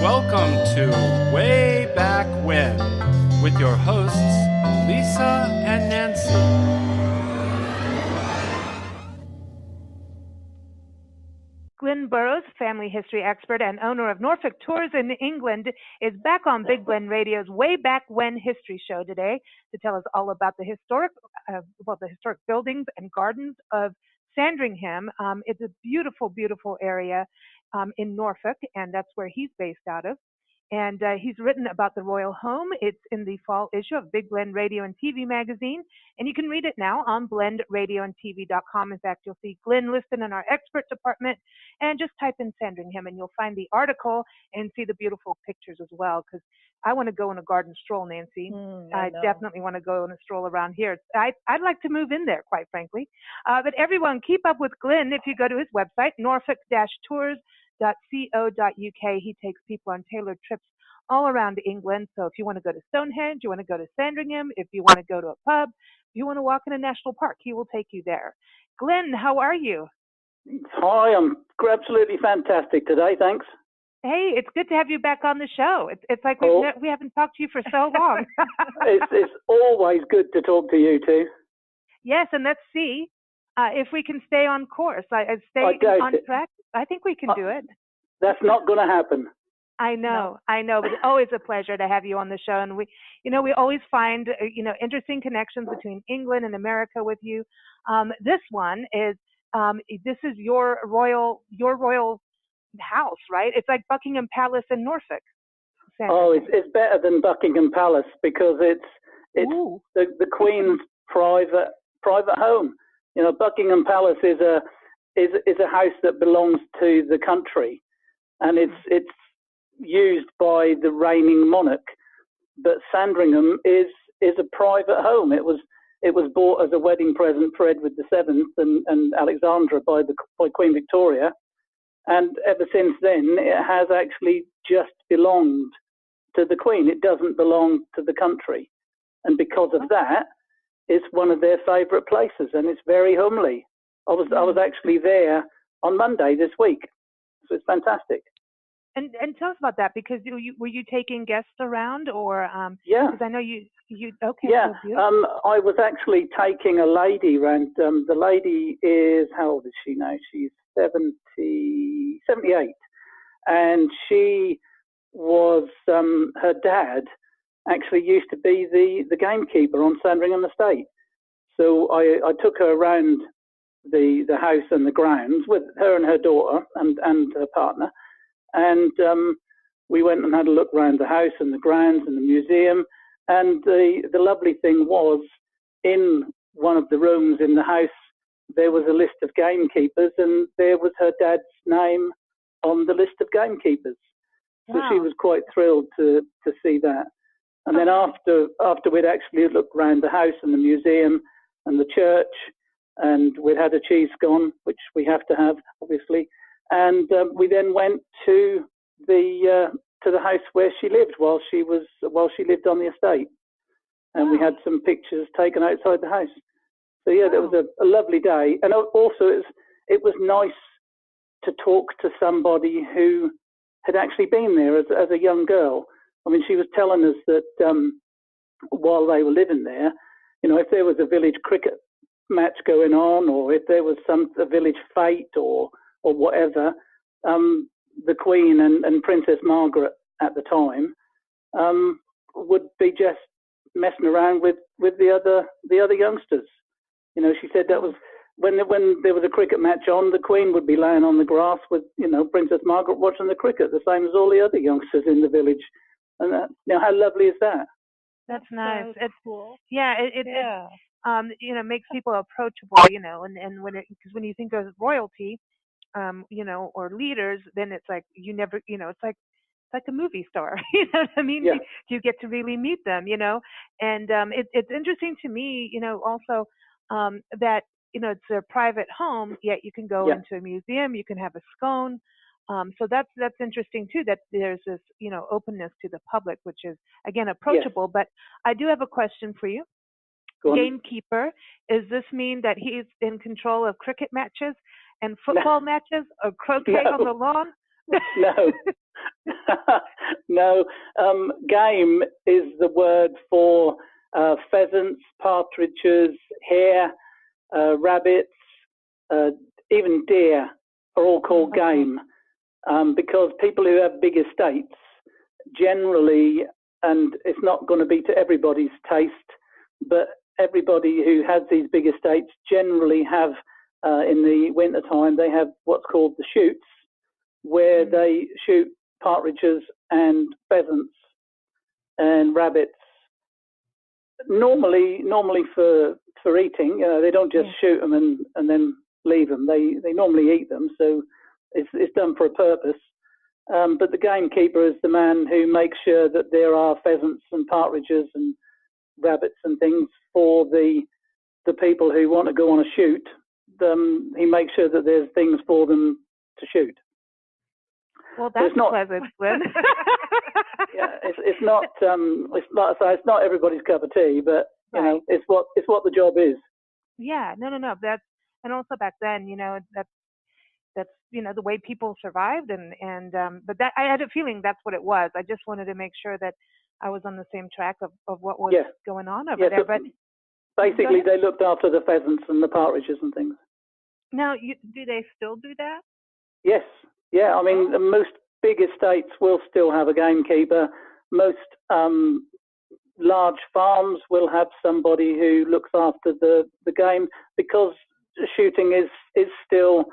Welcome to Way Back When with your hosts, Lisa and Nancy. Glynn Burrows, family history expert and owner of Norfolk Tours in England, is back on Big Glen Radio's Way Back When history show today to tell us all about the historic buildings and gardens of Sandringham. It's a beautiful, beautiful area in Norfolk, and that's where he's based out of. And he's written about the royal home. It's in the fall issue of Big Glen Radio and TV magazine, and you can read it now on blendradioandtv.com. In fact, you'll see Glynn listed in our expert department, and just type in Sandringham, and you'll find the article and see the beautiful pictures as well, because I want to go on a garden stroll, Nancy. I definitely want to go on a stroll around here. I'd like to move in there, quite frankly. But everyone, keep up with Glynn if you go to his website, norfolk-tours.uk. He takes people on tailored trips all around England. So if you want to go to Stonehenge, you want to go to Sandringham, if you want to go to a pub, if you want to walk in a national park, he will take you there. Glynn, how are you? Hi, I'm absolutely fantastic today, thanks. Hey, it's good to have you back on the show. It's like we haven't talked to you for so long. It's always good to talk to you two. Yes, and let's see if we can stay on course. Stay on track. I think we can do it. That's not going to happen. I know, but it's always a pleasure to have you on the show. And we always find, interesting connections between England and America with you. This one is, this is your royal house, right? It's like Buckingham Palace in Norfolk. Oh, it's better than Buckingham Palace because it's the Queen's private home. Buckingham Palace is a house that belongs to the country, and it's used by the reigning monarch. But Sandringham is a private home. It was bought as a wedding present for Edward VII and Alexandra by Queen Victoria, and ever since then it has actually just belonged to the Queen. It doesn't belong to the country, and because of that, it's one of their favourite places, and it's very homely. I was actually there on Monday this week, so it's fantastic. And tell us about that, because were you taking guests around, or yeah? Because I know you okay. Yeah, so I was actually taking a lady around. The lady is, how old is she now? She's 78, and she was her dad actually used to be the gamekeeper on Sandringham Estate. So I took her around the house and the grounds with her and her daughter and her partner, and we went and had a look around the house and the grounds and the museum. And the lovely thing was, in one of the rooms in the house there was a list of gamekeepers, and there was her dad's name on the list of gamekeepers. So she was quite thrilled to see that. And then after we'd actually looked around the house and the museum and the church, and we'd had a cheese scone, which we have to have, obviously. And we then went to the house where she lived while she lived on the estate, and we had some pictures taken outside the house. So yeah, that was a lovely day, and also it was nice to talk to somebody who had actually been there as a young girl. I mean, she was telling us that while they were living there, if there was a village cricket match going on, or if there was a village fete or whatever, the Queen and Princess Margaret at the time would be just messing around with the other youngsters. She said that was when there was a cricket match on, the Queen would be laying on the grass with Princess Margaret watching the cricket, the same as all the other youngsters in the village. And how lovely is that? That's nice. So It's cool. Yeah, it makes people approachable, and because when you think of royalty, or leaders, then it's like you never, it's like a movie star. You know what I mean? Yeah. You get to really meet them, and it's interesting to me, also that it's a private home, yet you can go into a museum, you can have a scone. So that's interesting too, that there's this, openness to the public, which is, again, approachable. Yes. But I do have a question for you. Gamekeeper, does this mean that he's in control of cricket matches and football matches or croquet on the lawn? No, game is the word for pheasants, partridges, hare, rabbits, even deer are all called game, because people who have big estates generally, and it's not going to be to everybody's taste, but everybody who has these big estates generally have, in the winter time, they have what's called the shoots, where they shoot partridges and pheasants and rabbits. Normally for eating, they don't just shoot them and then leave them. They normally eat them, so it's done for a purpose. But the gamekeeper is the man who makes sure that there are pheasants and partridges and rabbits and things for the people who want to go on a shoot. He makes sure that there's things for them to shoot. Well, that's pleasant, Glynn. Yeah, it's not. It's like I say, it's not everybody's cup of tea, but you know, it's what the job is. Yeah, no. That's, and also back then, that's the way people survived, and but that, I had a feeling that's what it was. I just wanted to make sure that I was on the same track of what was going on over there. But basically, they looked after the pheasants and the partridges and things. Now, do they still do that? Yes. Yeah, I mean, most big estates will still have a gamekeeper. Most large farms will have somebody who looks after the game, because shooting is still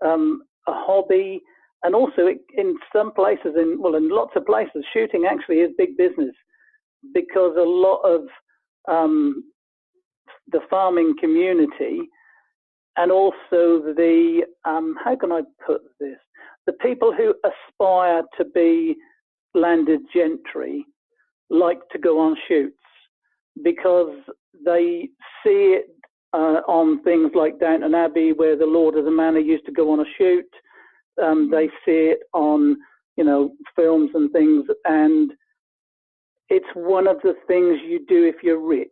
a hobby, and also in some places, in lots of places, shooting actually is big business, because a lot of the farming community, and also the how can I put this? The people who aspire to be landed gentry like to go on shoots, because they see it on things like Downton Abbey, where the Lord of the Manor used to go on a shoot. They see it on, films and things, and it's one of the things you do if you're rich.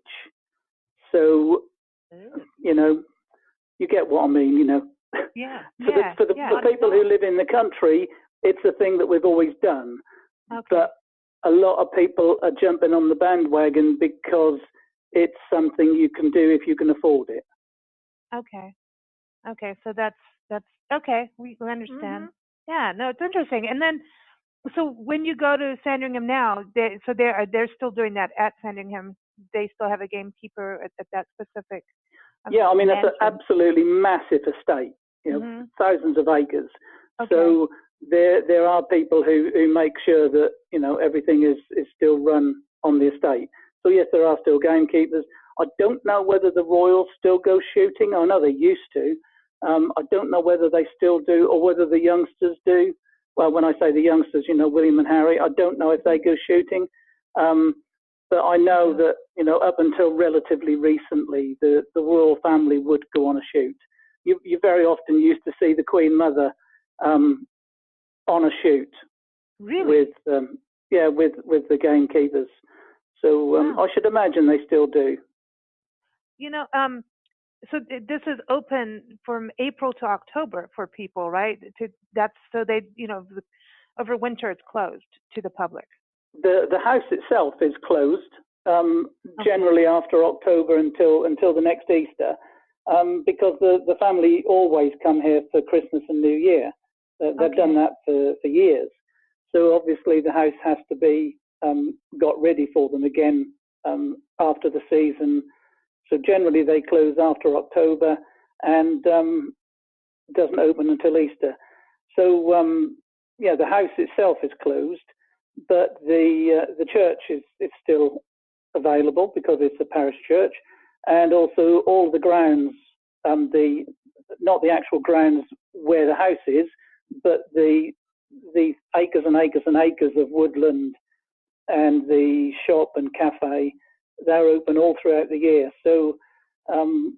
So, you get what I mean, Yeah. For the people who live in the country, it's a thing that we've always done. Okay. But a lot of people are jumping on the bandwagon because it's something you can do if you can afford it. Okay. So that's okay. We understand. Mm-hmm. Yeah. No, it's interesting. And then, so when you go to Sandringham now, they're still doing that at Sandringham. They still have a gamekeeper at that specific. Yeah, I mean, mansion. That's an absolutely massive estate, thousands of acres. Okay. So there are people who make sure that, everything is still run on the estate. So yes, there are still gamekeepers. I don't know whether the royals still go shooting. I know they used to. I don't know whether they still do, or whether the youngsters do. Well, when I say the youngsters, William and Harry, I don't know if they go shooting. But I know that, up until relatively recently, the royal family would go on a shoot. You very often used to see the Queen Mother on a shoot. Really? With the gamekeepers. So I should imagine they still do. So this is open from April to October for people, right? Over winter it's closed to the public. The house itself is closed generally after October until the next Easter, because the family always come here for Christmas and New Year. They've done that for years. So obviously the house has to be got ready for them again after the season. So generally they close after October and doesn't open until Easter. So the house itself is closed, but the church is still available because it's a parish church, and also all the grounds, not the actual grounds where the house is, but the acres and acres and acres of woodland and the shop and cafe, they're open all throughout the year. So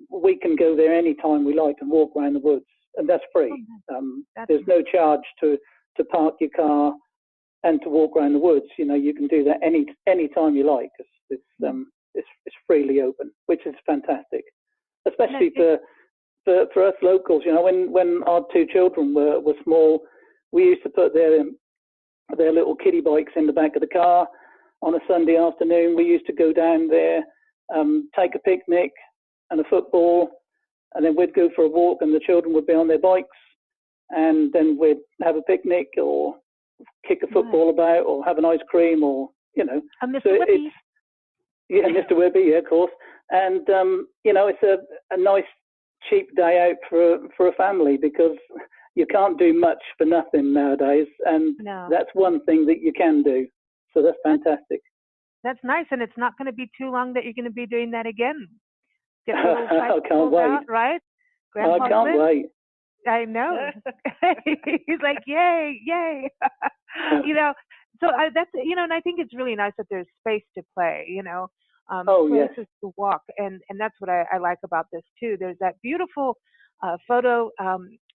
we can go there anytime we like and walk around the woods, and that's free. There's no charge to park your car and to walk around the woods. You can do that any time you like. It's freely open, which is fantastic, especially for us locals. When our two children were small, we used to put their their little kiddie bikes in the back of the car. On a Sunday afternoon, we used to go down there, take a picnic and a football, and then we'd go for a walk and the children would be on their bikes, and then we'd have a picnic or kick a football about or have an ice cream or, you know. Mr. Whippy. Yeah, Mr. Whippy, yeah, of course. And, you know, it's a nice, cheap day out for a family, because you can't do much for nothing nowadays, and that's one thing that you can do. So that's fantastic. That's nice, and it's not going to be too long that you're going to be doing that again. Get the little I can't wait. Out, right? I can't wait. I know. He's like, yay, yay. You know, so that's, you know, and I think it's really nice that there's space to play, you know, places to walk. And that's what I like about this too. There's that beautiful photo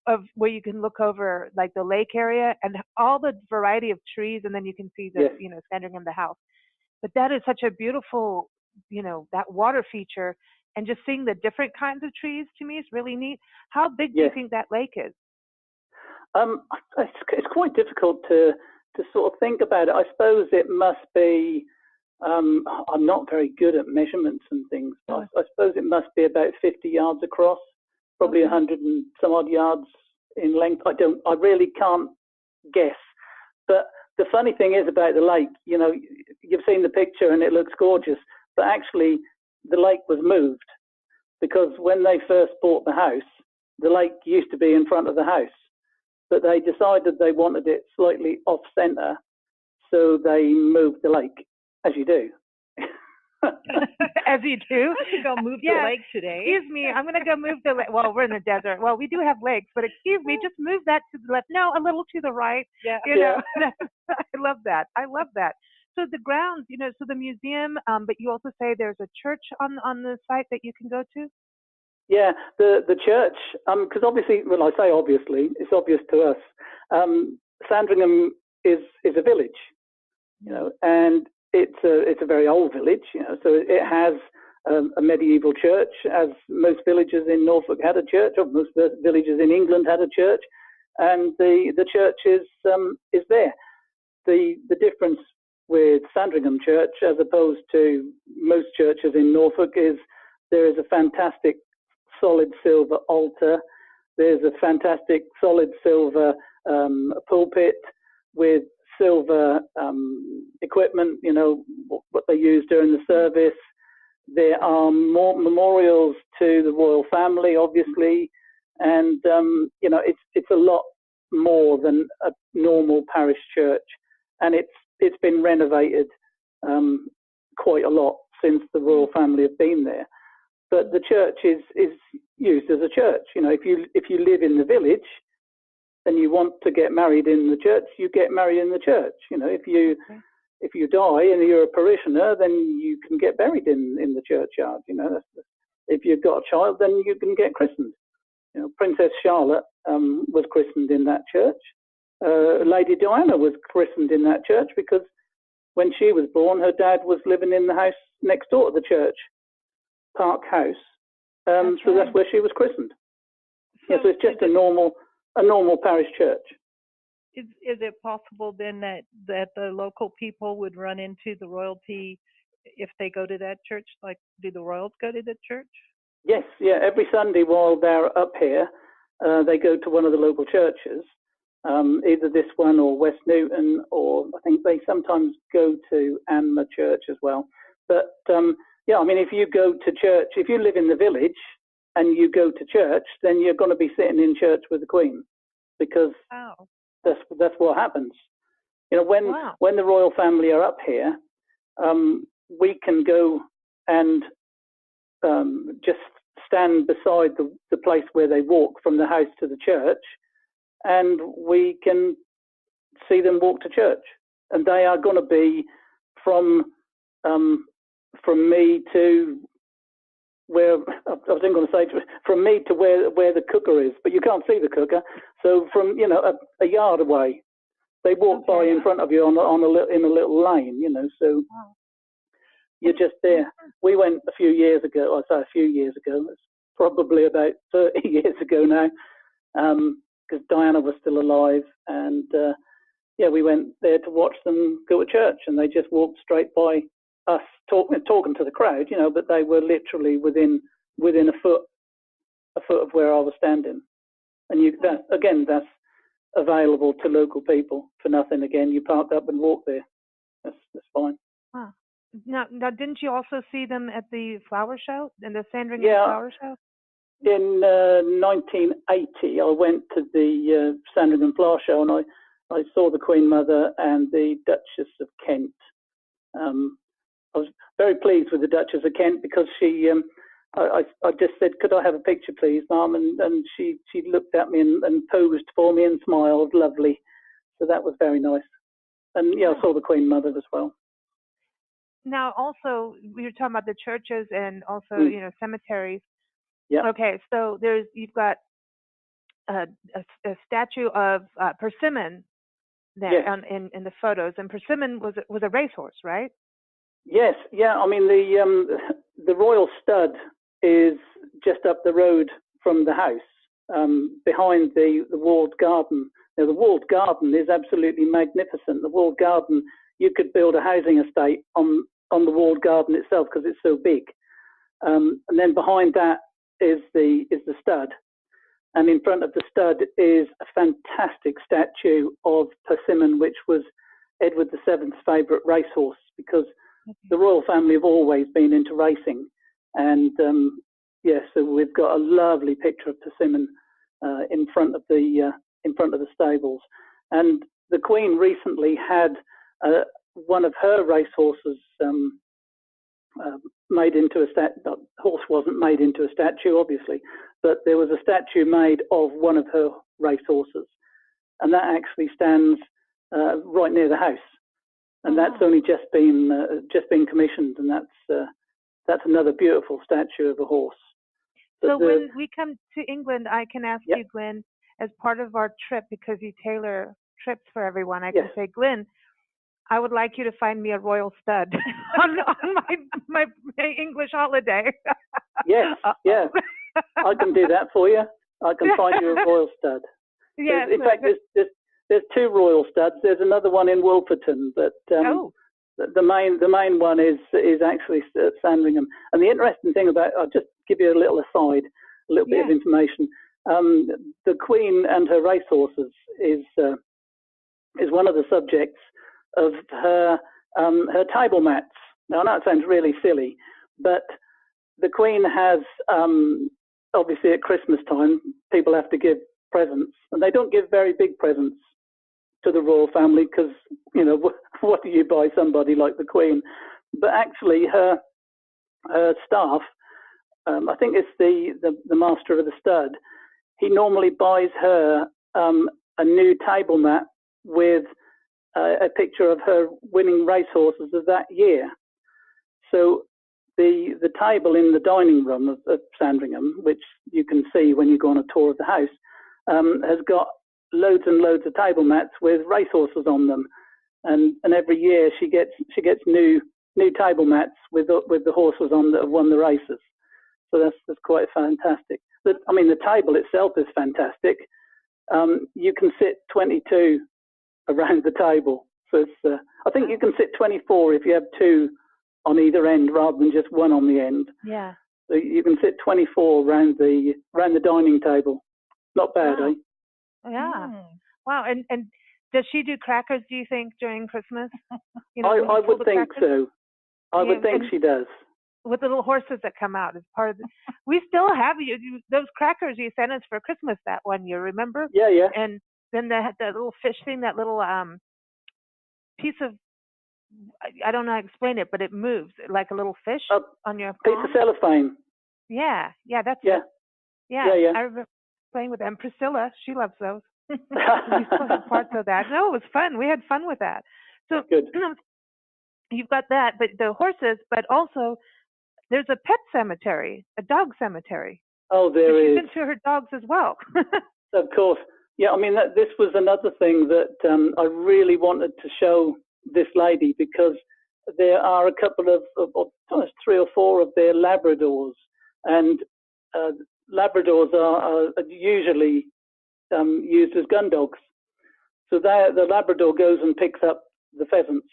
of where you can look over like the lake area and all the variety of trees, and then you can see the, you know, Sandringham, the house. But that is such a beautiful, you know, that water feature. And just seeing the different kinds of trees, to me, is really neat. How big do you think that lake is? It's quite difficult to sort of think about it. I suppose it must be, I'm not very good at measurements and things. I suppose it must be about 50 yards across, probably 100 and some odd yards in length. I really can't guess. But the funny thing is about the lake, you know, you've seen the picture and it looks gorgeous, but actually the lake was moved, because when they first bought the house, the lake used to be in front of the house, but they decided they wanted it slightly off centre, so they moved the lake, as you do. As you do. I should go move the lake today. Excuse me, I'm going to go move the lake. Well, we're in the desert. Well, we do have lakes, but excuse me, just move that to the left. No, a little to the right. Yeah. You know, I love that. I love that. So the grounds, you know, so the museum, but you also say there's a church on the site that you can go to? Yeah, the church, because obviously, well, I say obviously, it's obvious to us. Sandringham is a village, you know, and it's a very old village, you know, so it has a medieval church, as most villages in Norfolk had a church, or most villages in England had a church, and the church is there. The difference with Sandringham Church, as opposed to most churches in Norfolk, is there is a fantastic solid silver altar. There's a fantastic solid silver pulpit with silver equipment, you know, what they use during the service. There are more memorials to the royal family, obviously, and you know, it's a lot more than a normal parish church, and it's been renovated quite a lot since the royal family have been there. But the church is used as a church. You know, if you live in the village and you want to get married in the church, you get married in the church. You know, if you die and you're a parishioner, then you can get buried in the churchyard. You know, if you've got a child, then you can get christened. You know, Princess Charlotte was christened in that church. Lady Diana was christened in that church because when she was born, her dad was living in the house next door to the church, Park House. So that's where she was christened. So it's just a normal parish church. Is it possible then that the local people would run into the royalty if they go to that church? Like, do the royals go to the church? Yes, yeah. Every Sunday while they're up here, they go to one of the local churches. Either this one or West Newton, or I think they sometimes go to Anma Church as well. But yeah, I mean, if you go to church, if you live in the village and you go to church, then you're going to be sitting in church with the Queen, because that's what happens. You know, when the royal family are up here, we can go and just stand beside the place where they walk from the house to the church, and we can see them walk to church. And they are going to be from me to where, I was going to say, from me to where the cooker is, but you can't see the cooker. So from, you know, a yard away, they walk by in front of you in a little lane, you know, so you're just there. We went a few years ago, I say a few years ago, it's probably about 30 years ago now, because Diana was still alive, and yeah, we went there to watch them go to church, and they just walked straight by us, talking to the crowd, you know, but they were literally within a foot of where I was standing. And that's available to local people for nothing. Again, you park up and walk there. That's fine. Huh. Now, didn't you also see them at the flower show, in the Sandringham Flower Show? In 1980, I went to the Sandringham Flower Show, and I saw the Queen Mother and the Duchess of Kent. I was very pleased with the Duchess of Kent because she, I just said, "Could I have a picture, please, Mum?" And she looked at me and posed for me and smiled, lovely. So that was very nice. And yeah, I saw the Queen Mother as well. Now, also, we were talking about the churches and also, you know, cemeteries. Yeah. Okay, so you've got a statue of Persimmon there. Yes. In the photos, and Persimmon was a racehorse, right? Yes, yeah. I mean, the Royal Stud is just up the road from the house, behind the walled garden. Now, the walled garden is absolutely magnificent. The walled garden, you could build a housing estate on the walled garden itself because it's so big. And then behind that is the stud, and in front of the stud is a fantastic statue of Persimmon, which was Edward VII's favourite racehorse, because the royal family have always been into racing, and so we've got a lovely picture of Persimmon in front of the stables. And the Queen recently had one of her racehorses made into a statue. The horse wasn't made into a statue, obviously, but there was a statue made of one of her racehorses, and that actually stands right near the house. And that's only just been commissioned, and that's another beautiful statue of a horse. So when we come to England, I can ask Yep. you, Glynn, as part of our trip, because you tailor trips for everyone, I can say, Glynn, I would like you to find me a royal stud on my English holiday. Yes, yeah, I can do that for you. I can find you a royal stud. Yes. In fact, there's two royal studs. There's another one in Wolverton, but the main one is actually at Sandringham. And the interesting thing I'll just give you a little aside, a little bit of information. The Queen and her racehorses is one of the subjects of her table mats. Now, I know it sounds really silly, but the Queen has, obviously at Christmas time, people have to give presents, and they don't give very big presents to the royal family because, you know, what do you buy somebody like the Queen? But actually her staff, I think it's the master of the stud, he normally buys her a new table mat with a picture of her winning racehorses of that year. So the table in the dining room of Sandringham, which you can see when you go on a tour of the house, has got loads and loads of table mats with racehorses on them, and every year she gets new table mats with the horses on that have won the races. So that's quite fantastic. But I mean, the table itself is fantastic. You can sit 22 around the table. So it's, I think you can sit 24 if you have two on either end rather than just one on the end. Yeah. So you can sit 24 around the dining table. Not bad, Wow. eh? Yeah. Wow. And does she do crackers, do you think, during Christmas? You know, I would think so. I would think she does. With the little horses that come out as part of we still have those crackers you sent us for Christmas that one year, remember? Yeah, yeah. And then the little fish thing, that little piece of, I don't know how to explain it, but it moves like a little fish on your palm. Piece of cellophane. Yeah, that's yeah. it. Yeah. I remember playing with them. Priscilla, she loves those. We still have parts of that. No, it was fun. We had fun with that. So good. You've got that, but the horses, but also there's a pet cemetery, a dog cemetery. Oh, there is. She's into her dogs as well. Of course. Yeah, I mean, this was another thing that I really wanted to show this lady, because there are a couple of 3 or 4 of their Labradors, and Labradors are usually used as gun dogs. So the Labrador goes and picks up the pheasants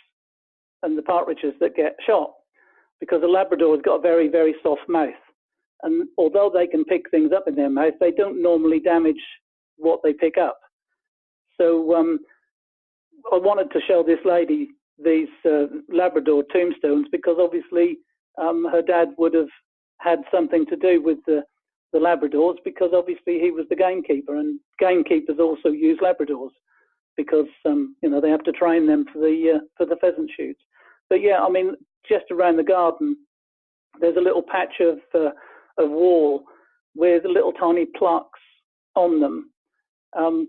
and the partridges that get shot, because the Labrador has got a very, very soft mouth. And although they can pick things up in their mouth, they don't normally damage what they pick up. So I wanted to show this lady these Labrador tombstones, because obviously her dad would have had something to do with the Labradors, because obviously he was the gamekeeper, and gamekeepers also use Labradors because they have to train them for the pheasant shoots. But yeah, I mean, just around the garden, there's a little patch of wall with little tiny plaques on them,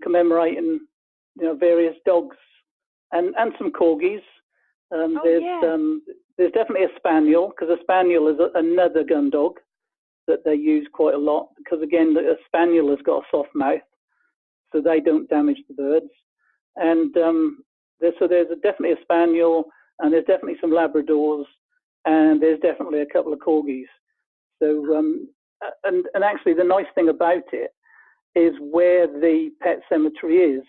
commemorating various dogs and some corgis. There's definitely a spaniel, because a spaniel is another gun dog that they use quite a lot, because again, a spaniel has got a soft mouth, so they don't damage the birds. And there's definitely a spaniel, and there's definitely some Labradors, and there's definitely a couple of corgis. So and actually the nice thing about it is where the pet cemetery is.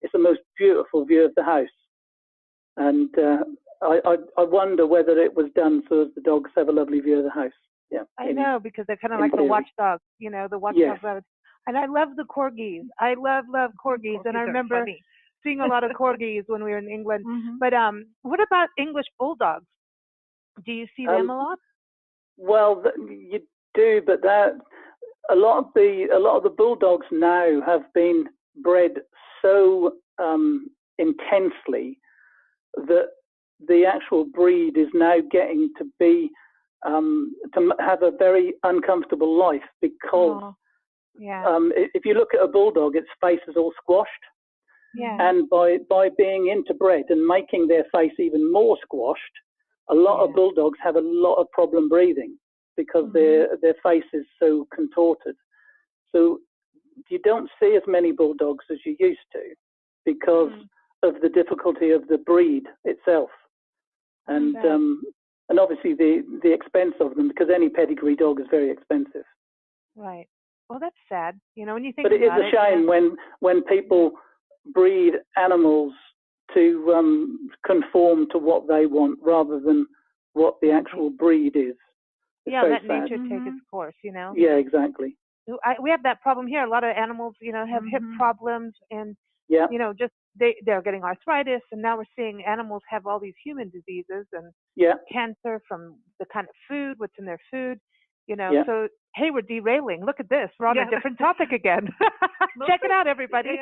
It's the most beautiful view of the house, and I wonder whether it was done so as the dogs have a lovely view of the house. Yeah, I know, because they're kind of like the watchdogs, the watchdogs. And I love the corgis. I love corgis. And I remember seeing a lot of corgis when we were in England. Mm-hmm. But what about English bulldogs? Do you see them a lot? Well, you do, but a lot of the bulldogs now have been bred so intensely that the actual breed is now getting to be to have a very uncomfortable life, because if you look at a bulldog, its face is all squashed. Yeah. And by being interbred and making their face even more squashed, a lot of bulldogs have a lot of problem breathing, because their face is so contorted. So you don't see as many bulldogs as you used to, because of the difficulty of the breed itself. And and obviously the expense of them, because any pedigree dog is very expensive. Right. Well, that's sad, when you think about it. But it is a shame when people breed animals to conform to what they want rather than what the actual breed is. It's let nature take its course, Yeah, exactly. We have that problem here. A lot of animals, have hip problems, and just they're getting arthritis, and now we're seeing animals have all these human diseases and cancer from the kind of food, what's in their food, So hey, we're derailing. Look at this. We're on a different topic again. Check it out, everybody.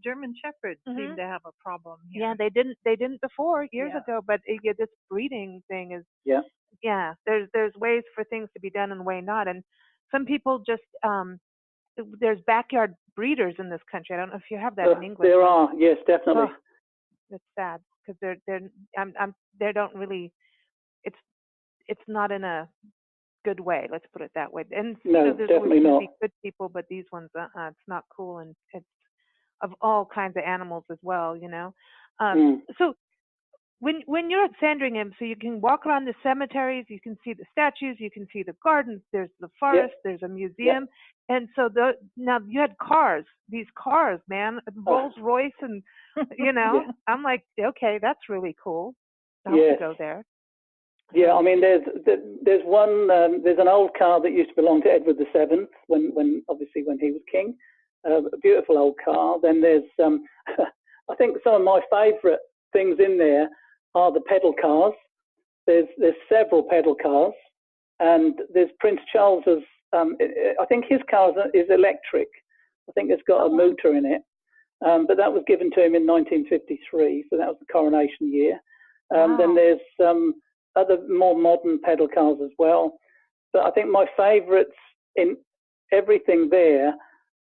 German Shepherds seem to have a problem here. Yeah, they didn't before years ago, but this breeding thing is there's ways for things to be done and way not. And some people just there's backyard breeders in this country. I don't know if you have that in England. There are, yes, definitely. It's sad, because they don't really. It's not in a good way. Let's put it that way. And no, there's definitely not. Good people, but these ones, it's not cool, and it's of all kinds of animals as well. So when you're at Sandringham, so you can walk around the cemeteries, you can see the statues, you can see the gardens, there's the forest, there's a museum, and so now you had these cars, man, Rolls Royce, and I'm like, okay, that's really cool. I hope to go there. Yeah, I mean, there's one, there's an old car that used to belong to Edward VII when he was king, a beautiful old car. Then there's, I think some of my favourite things in there are the pedal cars. There's several pedal cars, and there's Prince Charles's. I think his car is electric. I think it's got a motor in it, but that was given to him in 1953, so that was the coronation year. Then there's other more modern pedal cars as well. But I think my favourites in everything there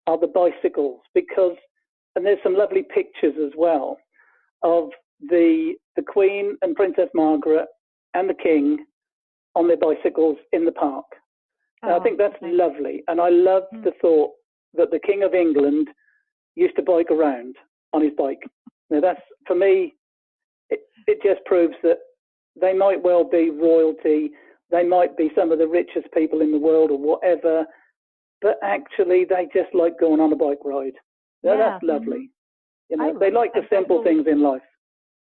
are the bicycles, and there's some lovely pictures as well of the Queen and Princess Margaret and the King on their bicycles in the park. And I think that's lovely. And I love the thought that the King of England used to bike around on his bike. Now that's, for me, it just proves that they might well be royalty, they might be some of the richest people in the world or whatever, but actually they just like going on a bike ride. Now, that's lovely. You know, they like the simple things in life.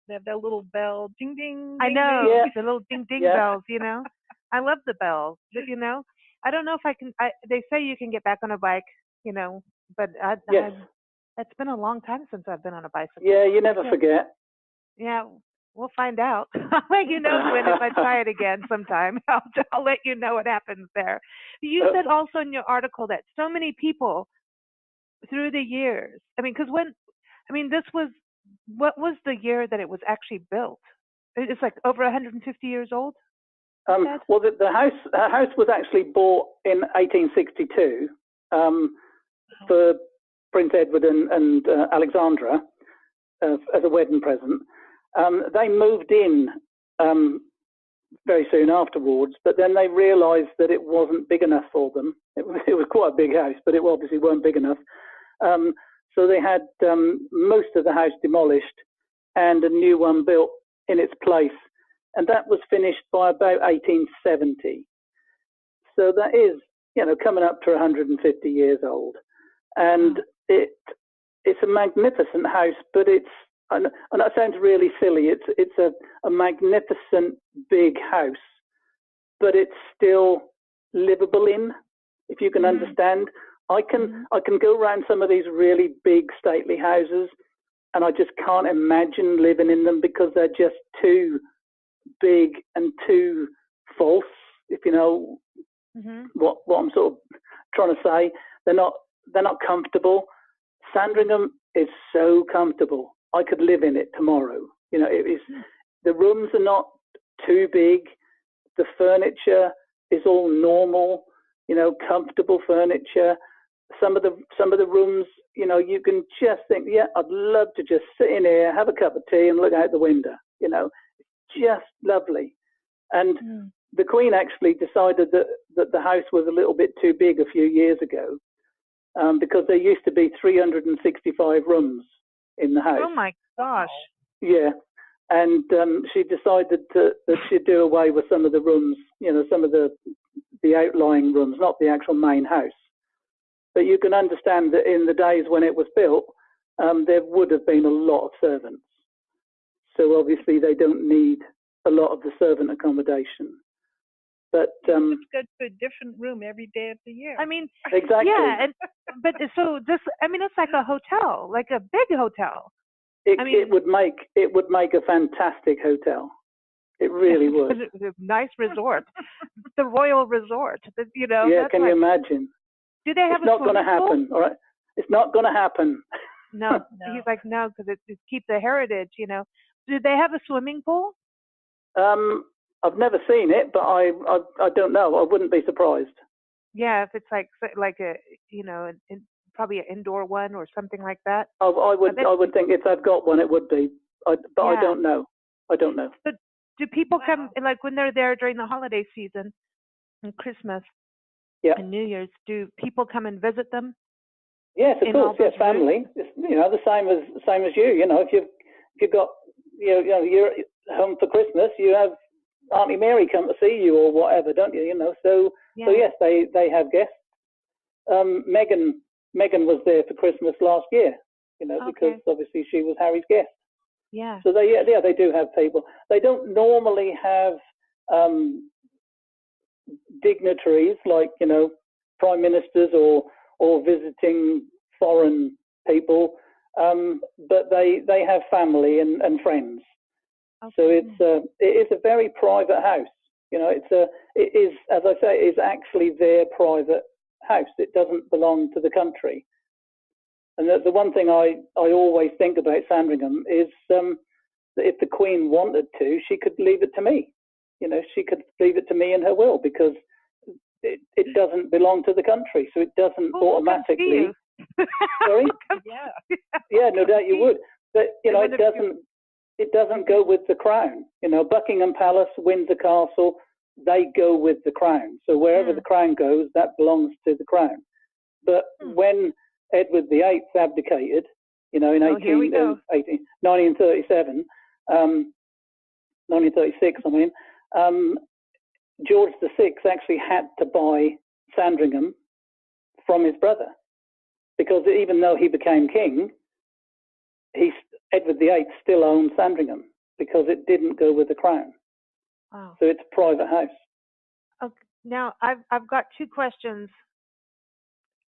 They have that little bell, ding, ding, I ding, know, ding. Yeah. the little ding ding Yeah. bells, you know. I love the bells, you know. I don't know if I can, they say you can get back on a bike, you know, but Yes. it's been a long time since I've been on a bicycle. Yeah, you never forget. Yeah, we'll find out. I'll let you know, Glynn, if I try it again sometime. I'll let you know what happens there. You said also in your article that so many people through the years, I mean, because what was the year that it was actually built? It's like over 150 years old? Well, the house was actually bought in 1862 for Prince Edward and Alexandra as a wedding present. They moved in very soon afterwards, but then they realised that it wasn't big enough for them. It was quite a big house, but it obviously weren't big enough. So they had most of the house demolished and a new one built in its place. And that was finished by about 1870. So that is, you know, coming up to 150 years old. And it's a magnificent house, but and that sounds really silly, it's a magnificent big house, but it's still livable in, if you can understand. I can go around some of these really big stately houses and I just can't imagine living in them because they're just too big and too false, if you know what I'm sort of trying to say. They're not comfortable. Sandringham is so comfortable. I could live in it tomorrow. You know, it is. The rooms are not too big. The furniture is all normal. You know, comfortable furniture. Some of the rooms, you know, you can just think, yeah, I'd love to just sit in here, have a cup of tea, and look out the window. You know, just lovely. And the Queen actually decided that the house was a little bit too big a few years ago, because there used to be 365 rooms in the house. Oh my gosh! Yeah, and she decided that she'd do away with some of the rooms, you know, some of the outlying rooms, not the actual main house. But you can understand that in the days when it was built, there would have been a lot of servants. So obviously they don't need a lot of the servant accommodation. But you just go to a different room every day of the year. I mean, exactly. Yeah, but so this, I mean, it's like a hotel, like a big hotel. It would make a fantastic hotel. It really would. A nice resort, the Royal Resort. You know. Yeah, can you imagine? Do they have? It's not going to happen. All right, it's not going to happen. No, he's like no, because it keeps the heritage. You know. Do they have a swimming pool? I've never seen it, but I don't know. I wouldn't be surprised. Yeah, if it's like a, you know, probably an indoor one or something like that. I would think if they've got one, it would be. I don't know. I don't know. So do people come, like when they're there during the holiday season and Christmas and New Year's, do people come and visit them? Yes, of course. Yes, family. It's, you know, the same as you. You know, if you've got, you know, you're home for Christmas, you have Auntie Mary come to see you or whatever, don't you? You know, so yes, they have guests. Meghan was there for Christmas last year, you know, because obviously she was Harry's guest. Yeah. So they do have people. They don't normally have dignitaries like, you know, prime ministers or visiting foreign people, but they have family and friends. Okay. So it is a very private house. You know, it is, as I say, it is actually their private house. It doesn't belong to the country. And the one thing I always think about Sandringham is that if the Queen wanted to, she could leave it to me. You know, she could leave it to me in her will, because it doesn't belong to the country, so it doesn't automatically. Sorry? Yeah, no doubt you would. But you know, it doesn't go with the crown. You know, Buckingham Palace, Windsor Castle, they go with the crown. So wherever the crown goes, that belongs to the crown. But when Edward VIII abdicated, you know, in 1936, I mean, George VI actually had to buy Sandringham from his brother, because even though he became king, he Edward VIII still owned Sandringham because it didn't go with the crown. Wow. So it's a private house. Okay. Now I've got two questions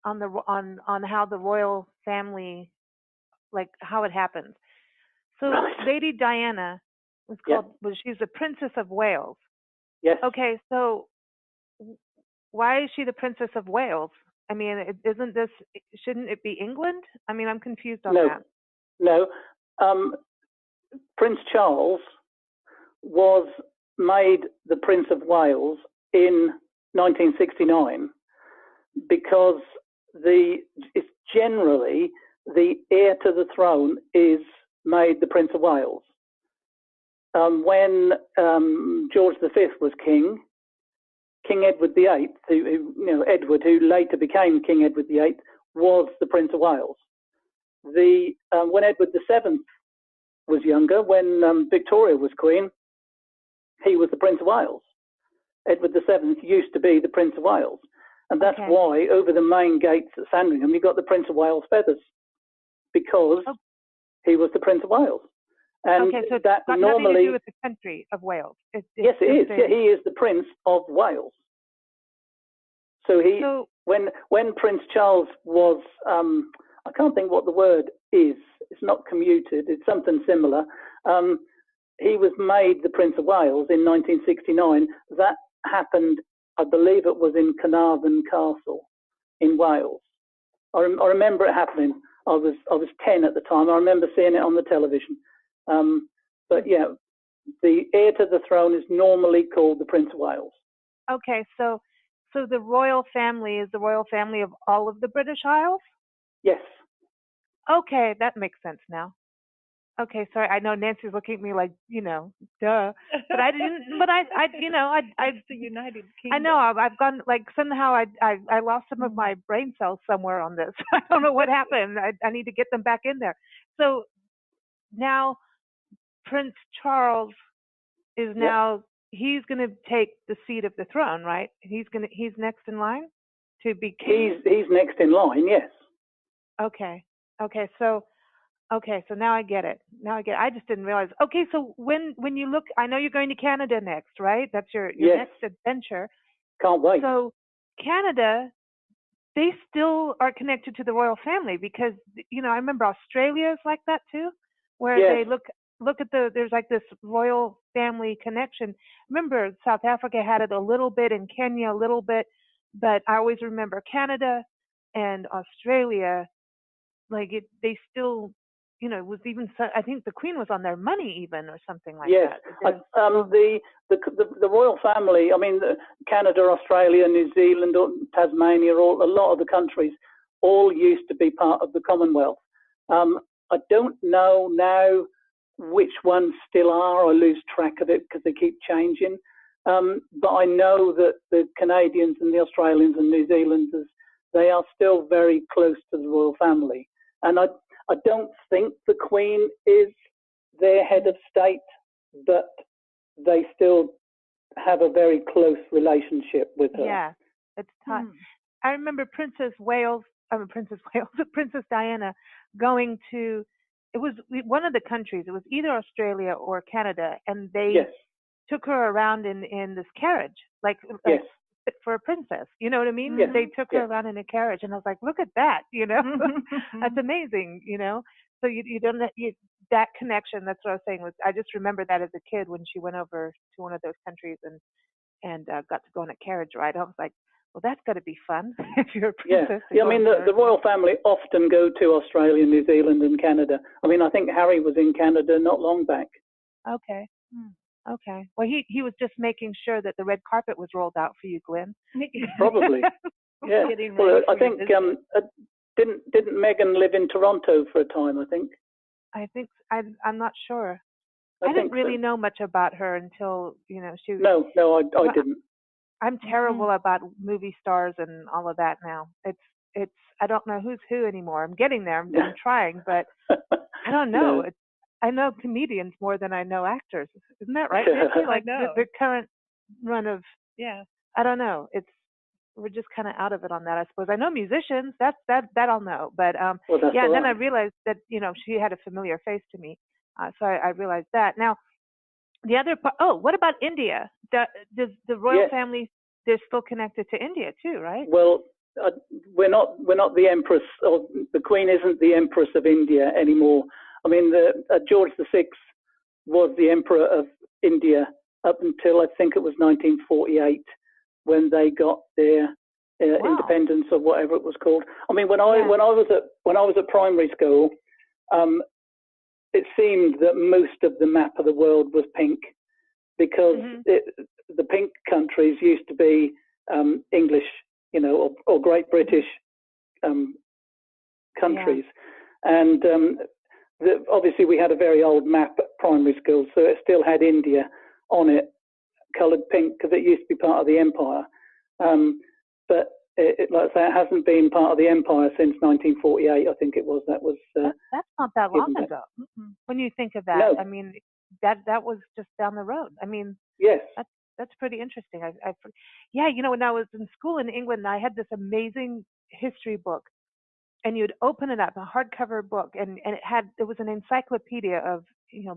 on how the royal family, like how it happened. So Right. Lady Diana she's the Princess of Wales. Yes. Okay, so why is she the Princess of Wales? I mean, shouldn't it be England? I mean, I'm confused on that. No. Prince Charles was made the Prince of Wales in 1969 because it's generally the heir to the throne is made the Prince of Wales. When George V was king, King Edward VIII, Edward, who later became King Edward VIII, was the Prince of Wales. When Edward VII was younger, when Victoria was queen, he was the Prince of Wales. Edward VII used to be the Prince of Wales. And that's why over the main gates at Sandringham, you got the Prince of Wales feathers, because he was the Prince of Wales. And so that got normally nothing to do with the country of Wales. Yes, it is. Yeah, he is the Prince of Wales. So when Prince Charles was, I can't think what the word is. It's not commuted. It's something similar. He was made the Prince of Wales in 1969. That happened, I believe it was in Carnarvon Castle in Wales. I remember it happening. I was 10 at the time. I remember seeing it on the television. But yeah, the heir to the throne is normally called the Prince of Wales. Okay, so the royal family is the royal family of all of the British Isles? Yes. Okay, that makes sense now. Okay, sorry. I know Nancy's looking at me like, duh. But I didn't. But I It's the United Kingdom. I know. I've gone like somehow I lost some of my brain cells somewhere on this. I don't know what happened. I need to get them back in there. So now Prince Charles is now he's going to take the seat of the throne, right? He's next in line to be king. He's next in line. Yes. Okay. So now I get it. I just didn't realize. Okay, so when you look, I know you're going to Canada next, right? That's your next adventure. Can't wait. So Canada, they still are connected to the royal family because I remember Australia is like that too, where they look at there's like this royal family connection. Remember South Africa had it a little bit and Kenya a little bit, but I always remember Canada and Australia, like they still. It was even. I think the Queen was on their money, even, or something like that. Yes, the royal family. I mean, Canada, Australia, New Zealand, Tasmania, a lot of the countries, all used to be part of the Commonwealth. I don't know now which ones still are. I lose track of it because they keep changing. But I know that the Canadians and the Australians and New Zealanders, they are still very close to the royal family, and I don't think the Queen is their head of state, but they still have a very close relationship with her. Yeah, it's tough. I remember Princess Diana going to, it was one of the countries, it was either Australia or Canada, and they took her around in this carriage, like for a princess, you know what I mean? Yes. They took her around in a carriage, and I was like, look at that, that's amazing, So you don't that connection. That's what I was saying. I just remember that as a kid when she went over to one of those countries and got to go on a carriage ride. I was like, well, that's got to be fun if you're a princess. Yeah. I mean, the royal family often go to Australia, New Zealand, and Canada. I mean, I think Harry was in Canada not long back. Okay. Okay. Well, he was just making sure that the red carpet was rolled out for you, Glynn. Probably. Yeah. Well, I think didn't Meghan live in Toronto for a time? I think. I'm not sure. I didn't really know much about her until she. No, I didn't. I'm terrible about movie stars and all of that now. It's I don't know who's who anymore. I'm getting there. I'm trying, but I don't know. Yeah. I know comedians more than I know actors. Isn't that right, Nancy? Like the current run of I don't know. We're just kind of out of it on that, I suppose. I know musicians. That I'll know. But then I realized that she had a familiar face to me. So I realized that. Now, the other part, what about India? Does the royal Yes. family, they're still connected to India too, right? Well, we're not the empress, or the Queen isn't the empress of India anymore. I mean, George VI was the emperor of India up until I think it was 1948 when they got their independence, or whatever it was called. I mean, when I was at primary school, it seemed that most of the map of the world was pink, because the pink countries used to be English, or Great British countries. And obviously we had a very old map at primary school, so it still had India on it, coloured pink, because it used to be part of the empire. But like I say, it hasn't been part of the empire since 1948, I think it was. That's not that long ago. When you think of that, No. I mean, that was just down the road. I mean, yes, that's pretty interesting. When I was in school in England, I had this amazing history book, and you'd open it up, a hardcover book, and it was an encyclopedia of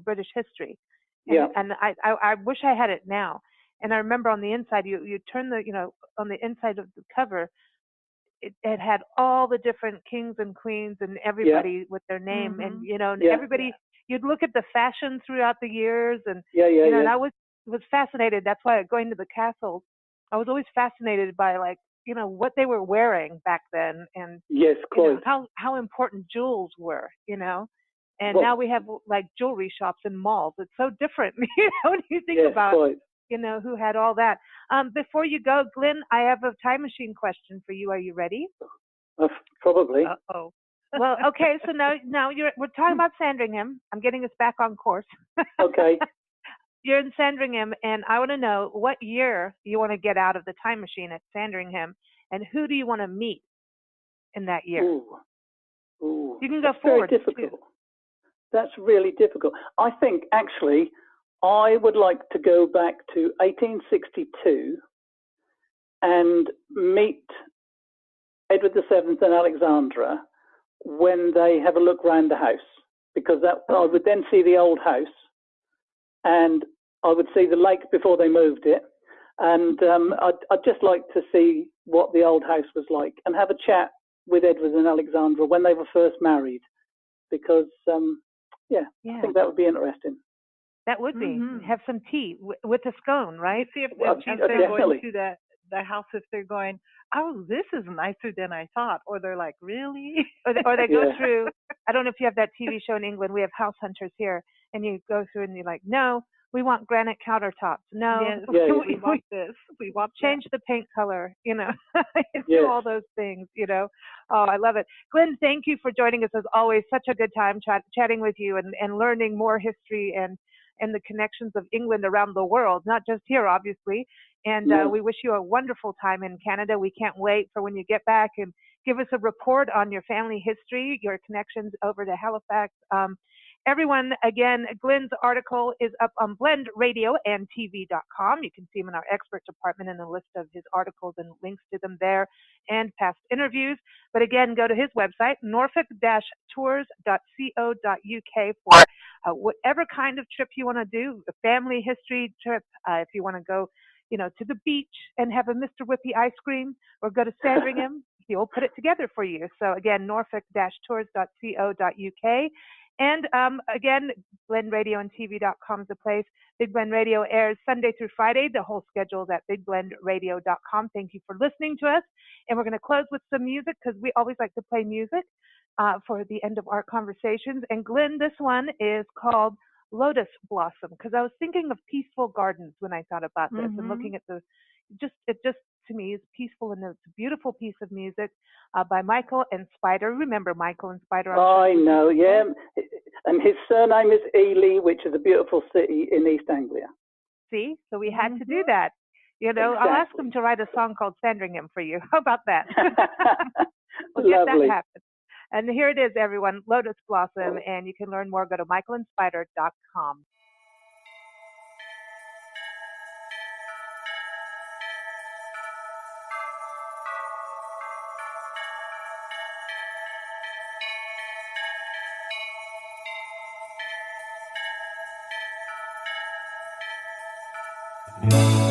British history. And I wish I had it now. And I remember on the inside, you turn on the inside of the cover, it had all the different kings and queens and everybody with their name, and everybody. You'd look at the fashion throughout the years, and and I was fascinated. That's why going to the castles, I was always fascinated by what they were wearing back then, and how important jewels were, And now we have jewelry shops and malls. It's so different, when you think about who had all that. Before you go, Glynn, I have a time machine question for you. Are you ready? Probably. Uh-oh. Well, okay. So now we're talking about Sandringham. I'm getting us back on course. Okay. You're in Sandringham, and I want to know what year you want to get out of the time machine at Sandringham, and who do you want to meet in that year? Ooh. You can go forward. Very difficult. That's really difficult. I think, actually, I would like to go back to 1862 and meet Edward VII and Alexandra when they have a look round the house, because I would then see the old house, and I would see the lake before they moved it, and I'd just like to see what the old house was like, and have a chat with Edward and Alexandra when they were first married, because I think that would be interesting. That would be. Have some tea with a scone, right? See if they're going to the house, if they're going, oh, this is nicer than I thought, or they're like, really? Or they go through, I don't know if you have that TV show in England, we have House Hunters here, and you go through and you're like, no, we want granite countertops. No, we want this. We want change the paint color, do all those things, Oh, I love it. Glynn, thank you for joining us as always. Such a good time chatting with you and learning more history and the connections of England around the world, not just here, obviously. And we wish you a wonderful time in Canada. We can't wait for when you get back and give us a report on your family history, your connections over to Halifax. Everyone, again, Glynn's article is up on blendradioandtv.com. You can see him in our expert department and a list of his articles and links to them there and past interviews. But again, go to his website, norfolk-tours-uk, for whatever kind of trip you want to do, a family history trip, if you want to go to the beach and have a Mr. Whippy ice cream, or go to Sandringham, he'll put it together for you. So again, norfolk-tours.co.uk. And again, blendradioandtv.com is the place. Big Blend Radio airs Sunday through Friday. The whole schedule is at bigblendradio.com. Thank you for listening to us. And we're going to close with some music, because we always like to play music for the end of our conversations. And Glynn, this one is called Lotus Blossom, because I was thinking of peaceful gardens when I thought about this, and looking at it just to me is peaceful, and it's a beautiful piece of music by Michael and Spider. Remember Michael and Spider? I know, yeah. And his surname is Ely, which is a beautiful city in East Anglia. See, so we had to do that. Exactly. I'll ask them to write a song called Sandringham for you. How about that? We'll get that happen. And here it is, everyone, Lotus Blossom, and you can learn more. Go to michaelandspider.com. Yeah.